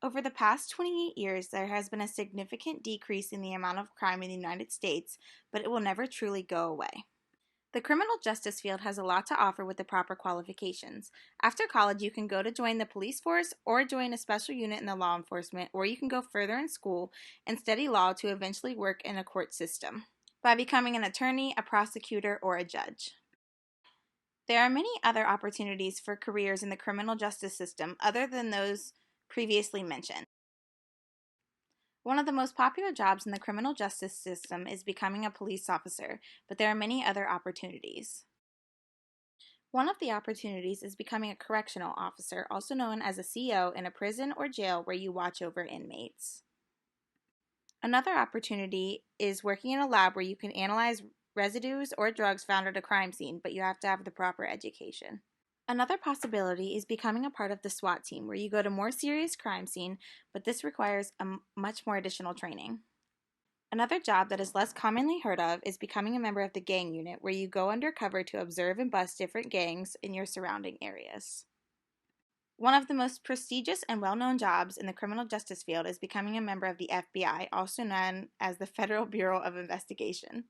Over the past 28 years, there has been a significant decrease in the amount of crime in the United States, but it will never truly go away. The criminal justice field has a lot to offer with the proper qualifications. After college, you can go to join the police force or join a special unit in the law enforcement, or you can go further in school and study law to eventually work in a court system by becoming an attorney, a prosecutor, or a judge. There are many other opportunities for careers in the criminal justice system other than those previously mentioned. One of the most popular jobs in the criminal justice system is becoming a police officer, but there are many other opportunities. One of the opportunities is becoming a correctional officer, also known as a CO, in a prison or jail where you watch over inmates. Another opportunity is working in a lab where you can analyze residues or drugs found at a crime scene, but you have to have the proper education. Another possibility is becoming a part of the SWAT team, where you go to more serious crime scene, but this requires much more additional training. Another job that is less commonly heard of is becoming a member of the gang unit, where you go undercover to observe and bust different gangs in your surrounding areas. One of the most prestigious and well-known jobs in the criminal justice field is becoming a member of the FBI, also known as the Federal Bureau of Investigation.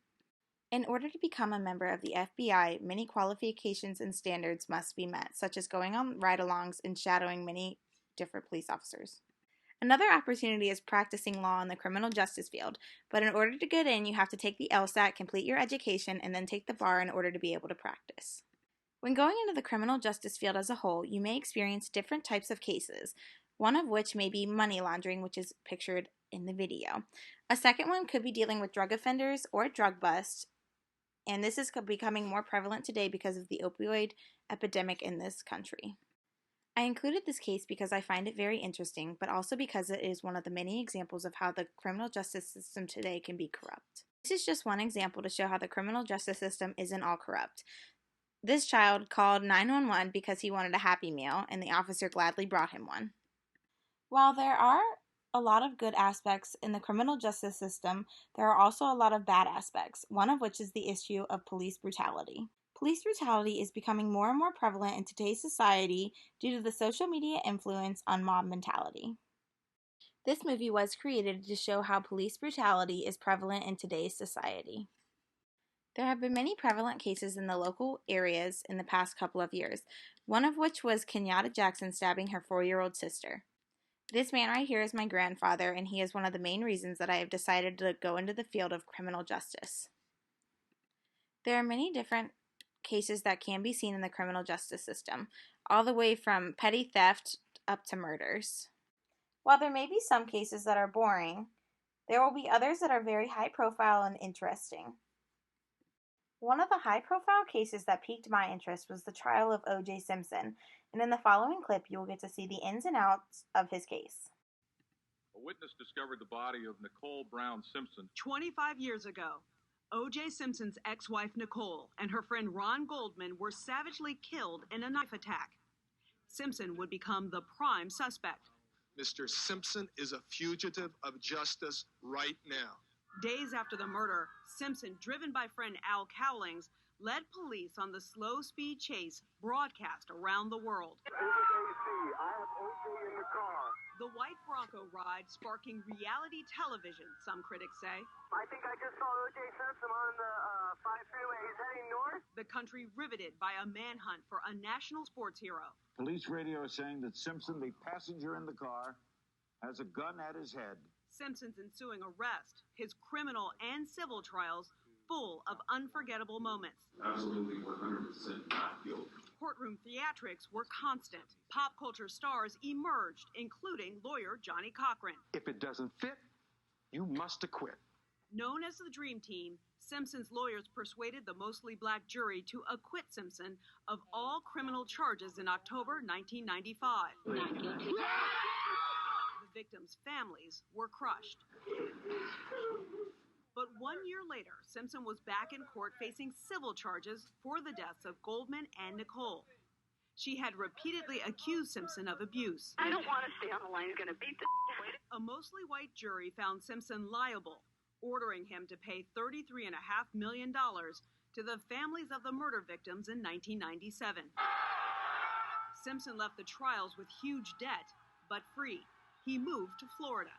In order to become a member of the FBI, many qualifications and standards must be met, such as going on ride-alongs and shadowing many different police officers. Another opportunity is practicing law in the criminal justice field, but in order to get in, you have to take the LSAT, complete your education, and then take the bar in order to be able to practice. When going into the criminal justice field as a whole, you may experience different types of cases, one of which may be money laundering, which is pictured in the video. A second one could be dealing with drug offenders or drug busts, and this is becoming more prevalent today because of the opioid epidemic in this country. I included this case because I find it very interesting, but also because it is one of the many examples of how the criminal justice system today can be corrupt. This is just one example to show how the criminal justice system isn't all corrupt. This child called 911 because he wanted a Happy Meal, and the officer gladly brought him one. While there are a lot of good aspects in the criminal justice system, there are also a lot of bad aspects, one of which is the issue of police brutality. Police brutality is becoming more and more prevalent in today's society due to the social media influence on mob mentality. This movie was created to show how police brutality is prevalent in today's society. There have been many prevalent cases in the local areas in the past couple of years, one of which was Kenyatta Jackson stabbing her 4-year-old sister. This man right here is my grandfather, and he is one of the main reasons that I have decided to go into the field of criminal justice. There are many different cases that can be seen in the criminal justice system, all the way from petty theft up to murders. While there may be some cases that are boring, there will be others that are very high profile and interesting. One of the high profile cases that piqued my interest was the trial of O.J. Simpson, and in the following clip you will get to see the ins and outs of his case. A witness discovered the body of Nicole Brown Simpson 25 years ago. O.J. Simpson's ex-wife Nicole and her friend Ron Goldman were savagely killed in a knife attack. Simpson would become the prime suspect. Mr. Simpson is a fugitive of justice right now. Days after the murder, Simpson, driven by friend Al Cowlings, led police on the slow-speed chase broadcast around the world. This is AC. I have OJ in the car. The white Bronco ride sparking reality television, some critics say. I think I just saw OJ Simpson on the 5 freeway. He's heading north. The country riveted by a manhunt for a national sports hero. Police radio is saying that Simpson, the passenger in the car, has a gun at his head. Simpson's ensuing arrest, his criminal and civil trials full of unforgettable moments. Absolutely 100% not guilty. Courtroom theatrics were constant. Pop culture stars emerged, including lawyer Johnny Cochran. If it doesn't fit, you must acquit. Known as the Dream Team, Simpson's lawyers persuaded the mostly black jury to acquit Simpson of all criminal charges in October 1995. Not guilty. The victims' families were crushed. But 1 year later, Simpson was back in court facing civil charges for the deaths of Goldman and Nicole. She had repeatedly accused Simpson of abuse. I don't want to stay on the line. He's going to beat the A mostly white jury found Simpson liable, ordering him to pay $33.5 million to the families of the murder victims in 1997. Simpson left the trials with huge debt, but free. he moved to Florida.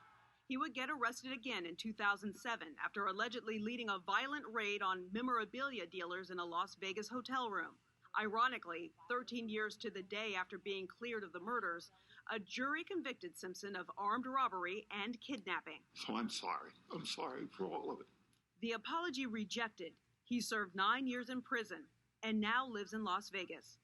He would get arrested again in 2007 after allegedly leading a violent raid on memorabilia dealers in a Las Vegas hotel room. Ironically, 13 years to the day after being cleared of the murders, a jury convicted Simpson of armed robbery and kidnapping. So I'm sorry. I'm sorry for all of it. The apology rejected. He served 9 years in prison and now lives in Las Vegas.